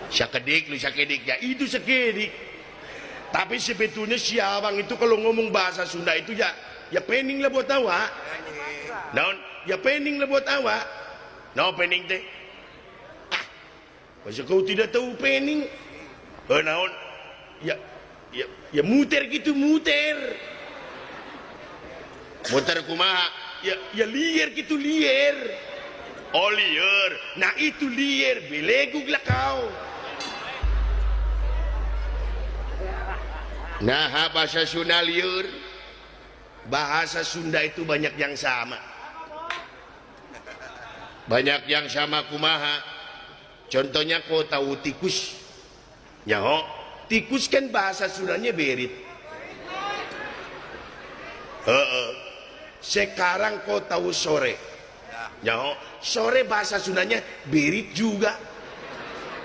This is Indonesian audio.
Syakedik lu syakedik ya, itu sekedik. Tapi sebetulnya si abang itu kalau ngomong bahasa Sunda itu ya pening lah buat awak. Naon? Ya pening lah buat awak. No pening teh. Ah, masa kau tidak tahu pening? Naon? Ya muter gitu muter. Muter kumaha? Ya liar gitu liar. Oh liar. Nah itu liar, belegug lah kau. Nah bahasa Sunda liur, bahasa Sunda itu banyak yang sama, banyak yang sama kumaha. Contohnya kau tahu tikus nyaho, tikus kan bahasa Sundanya berit. Sekarang kau tahu sore nyaho, sore bahasa Sundanya berit juga.